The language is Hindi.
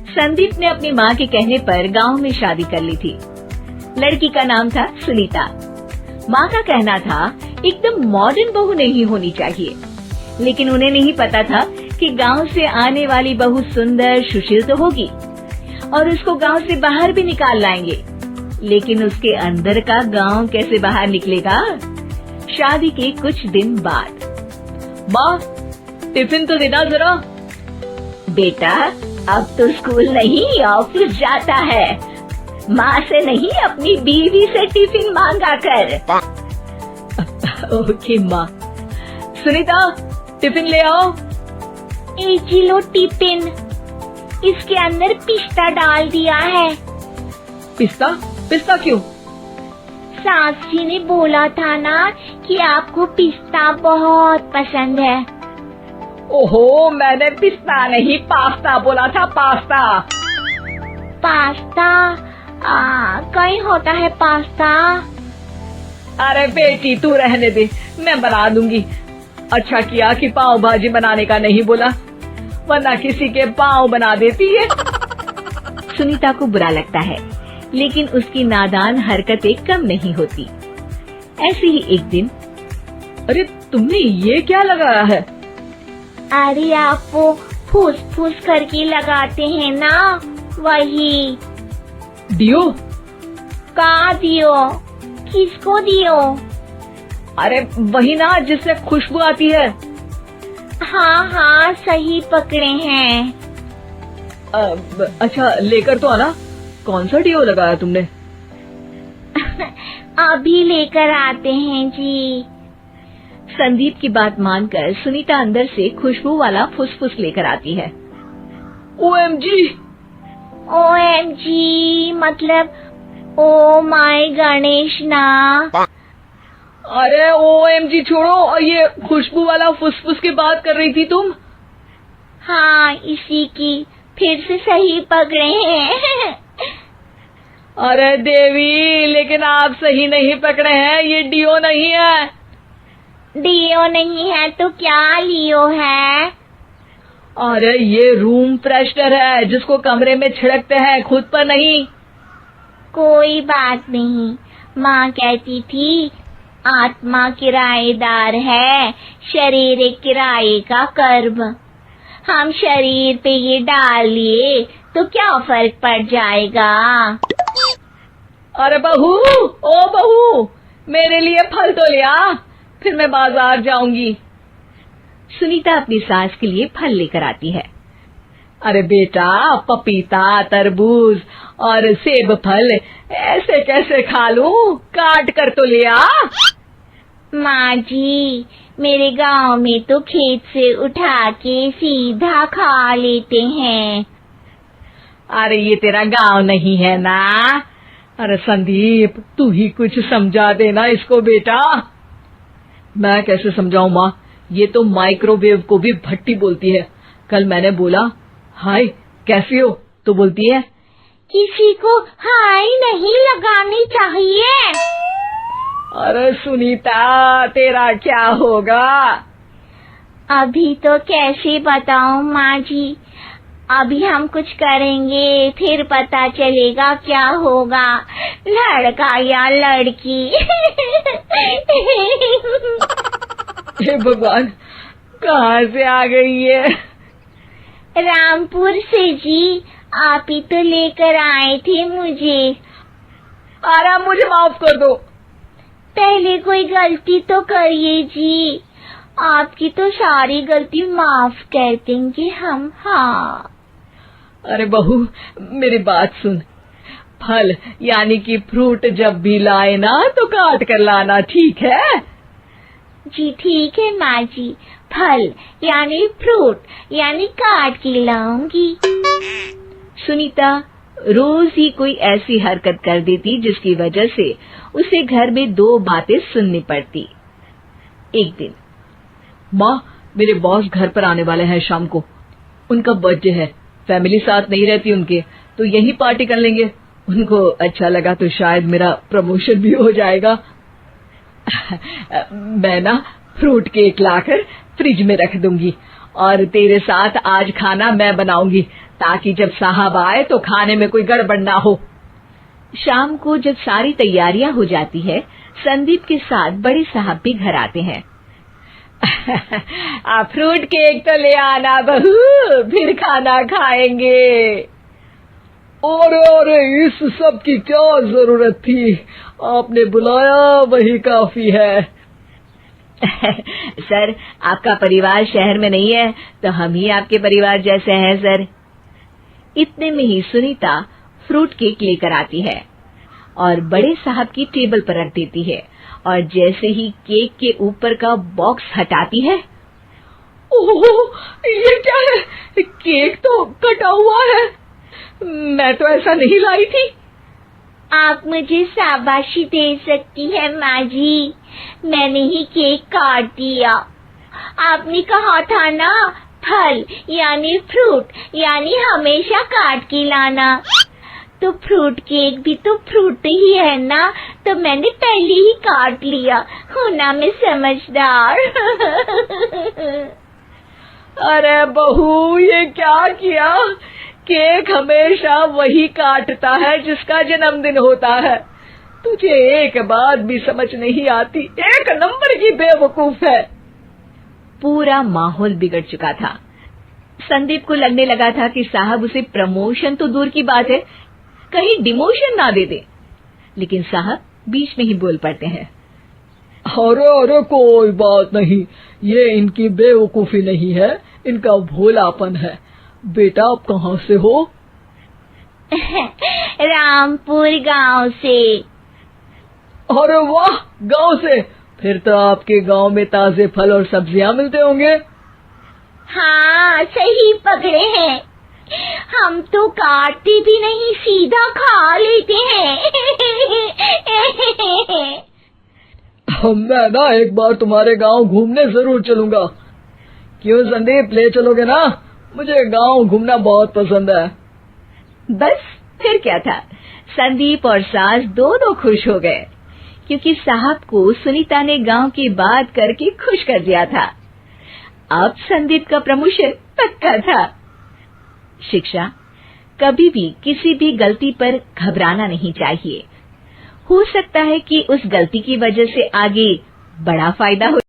संदीप ने अपनी माँ के कहने पर गांव में शादी कर ली थी। लड़की का नाम था सुनीता। माँ का कहना था एकदम मॉडर्न बहू नहीं होनी चाहिए, लेकिन उन्हें नहीं पता था कि गांव से आने वाली बहू सुंदर सुशील तो होगी और उसको गांव से बाहर भी निकाल लाएंगे, लेकिन उसके अंदर का गांव कैसे बाहर निकलेगा। शादी के कुछ दिन बाद, माँ टिफिन तो देना जरा। बेटा अब तो स्कूल नहीं ऑफिस जाता है, माँ से नहीं अपनी बीवी से टिफिन मांगा कर। ओके माँ। सुनीता टिफिन ले आओ। एक किलो टिफिन, इसके अंदर पिस्ता डाल दिया है। पिस्ता? पिस्ता क्यों? सास जी ने बोला था ना कि आपको पिस्ता बहुत पसंद है। ओहो, मैंने पिस्ता नहीं पास्ता बोला था, पास्ता। पास्ता? कहीं होता है पास्ता? अरे बेटी तू रहने दे, मैं बना दूंगी। अच्छा किया कि पाव भाजी बनाने का नहीं बोला, वरना किसी के पाव बना देती है। सुनीता को बुरा लगता है, लेकिन उसकी नादान हरकतें कम नहीं होती। ऐसे ही एक दिन, अरे तुमने ये क्या लगाया है? अरे आप वो फूस फूस करके लगाते हैं ना, वही। डियो? कहाँ दियो? किसको दियो? अरे वही ना जिससे खुशबू आती है। हाँ सही पकड़े हैं। अच्छा लेकर तो आना। कौन सा डियो लगाया तुमने? अभी लेकर आते हैं जी। संदीप की बात मानकर सुनीता अंदर से खुशबू वाला फुसफुस लेकर आती है। OMG! OMG मतलब ओ माय गणेश ना। अरे OMG छोड़ो, और ये खुशबू वाला फुसफुस की बात कर रही थी तुम? हाँ इसी की, फिर से सही पकड़े हैं। अरे देवी, लेकिन आप सही नहीं पकड़े हैं, ये डियो नहीं है। डियो नहीं है तो क्या लियो है? अरे ये रूम फ्रेशनर है, जिसको कमरे में छिड़कते हैं, खुद पर नहीं। कोई बात नहीं, माँ कहती थी आत्मा किराएदार है, शरीर एक किराए का कर्म। हम शरीर पे ये डाल लिए तो क्या फर्क पड़ जाएगा। अरे बहू, ओ बहू, मेरे लिए फल तो ले आ, फिर मैं बाजार जाऊंगी। सुनीता अपनी सास के लिए फल लेकर आती है। अरे बेटा, पपीता, तरबूज और सेब फल ऐसे कैसे खा लूं? काट कर तो ले आ। माँ जी, मेरे गांव में तो खेत से उठा के सीधा खा लेते हैं। अरे ये तेरा गांव नहीं है ना। अरे संदीप, तू ही कुछ समझा देना इसको बेटा। मैं कैसे समझाऊं माँ, ये तो माइक्रोवेव को भी भट्टी बोलती है। कल मैंने बोला हाय कैसी हो, तो बोलती है किसी को हाय नहीं लगानी चाहिए। अरे सुनीता, तेरा क्या होगा? अभी तो कैसे बताऊं माँ जी, अभी हम कुछ करेंगे फिर पता चलेगा क्या होगा, लड़का या लड़की। हे भगवान, कहाँ से आ गई है? रामपुर से जी, आप ही तो लेकर आए थे मुझे। अरे मुझे माफ कर दो। पहले कोई गलती तो करिए जी, आपकी तो सारी गलती माफ कर देंगे हम। हाँ अरे बहू, मेरी बात सुन। फल यानी कि फ्रूट जब भी लाए ना तो काट कर लाना, ठीक है? जी ठीक है माँ जी, फल यानी फ्रूट यानी काट के लाऊंगी। सुनीता रोज ही कोई ऐसी हरकत कर देती जिसकी वजह से उसे घर में दो बातें सुननी पड़ती। एक दिन, माँ मेरे बॉस घर पर आने वाले हैं शाम को, उनका बर्थडे है, फैमिली साथ नहीं रहती उनके, तो यही पार्टी कर लेंगे। उनको अच्छा लगा तो शायद मेरा प्रमोशन भी हो जाएगा। मैं ना फ्रूट केक लाकर फ्रिज में रख दूंगी और तेरे साथ आज खाना मैं बनाऊंगी, ताकि जब साहब आए तो खाने में कोई गड़बड़ ना हो। शाम को जब सारी तैयारियां हो जाती है, संदीप के साथ बड़े साहब भी घर आते हैं। फ्रूट केक तो ले आना बहू, फिर खाना खाएंगे। अरे इस सब की क्या जरूरत थी, आपने बुलाया वही काफी है। सर, आपका परिवार शहर में नहीं है तो हम ही आपके परिवार जैसे हैं सर। इतने में ही सुनीता फ्रूट केक लेकर आती है और बड़े साहब की टेबल पर रख देती है, और जैसे ही केक के ऊपर का बॉक्स हटाती है, ओह, ये क्या है? केक तो कटा हुआ है, मैं तो ऐसा नहीं लाई थी। आप मुझे शाबाशी दे सकती है माँ जी, मैंने ही केक काट दिया। आपने कहा था ना, फल यानी फ्रूट यानी हमेशा काट के लाना, तो फ्रूट केक भी तो फ्रूट ही है ना, तो मैंने पहले ही काट लिया। हूँ ना मैं समझदार। अरे बहू, ये क्या किया? केक हमेशा वही काटता है जिसका जन्मदिन होता है। तुझे एक बात भी समझ नहीं आती, एक नंबर की बेवकूफ है। पूरा माहौल बिगड़ चुका था। संदीप को लगने लगा था कि साहब उसे प्रमोशन तो दूर की बात है, कहीं डिमोशन ना दे दे, लेकिन साहब बीच में ही बोल पड़ते हैं। अरे कोई बात नहीं, ये इनकी बेवकूफी नहीं है, इनका भोलापन है। बेटा, आप कहाँ से हो? रामपुर गांव से। अरे वाह, गांव से? फिर तो आपके गांव में ताजे फल और सब्जियां मिलते होंगे। हाँ, सही पकड़े हैं। हम तो काटते भी नहीं, सीधा खा लेते हैं। मैं ना एक बार तुम्हारे गांव घूमने जरूर चलूंगा। क्यों संदीप, ले चलोगे ना? मुझे गांव घूमना बहुत पसंद है। बस फिर क्या था, संदीप और सास दोनों खुश हो गए, क्योंकि साहब को सुनीता ने गांव की बात करके खुश कर दिया था। अब संदीप का प्रमोशन पक्का था। शिक्षा, कभी भी किसी भी गलती पर घबराना नहीं चाहिए। हो सकता है कि उस गलती की वजह से आगे बड़ा फायदा हो।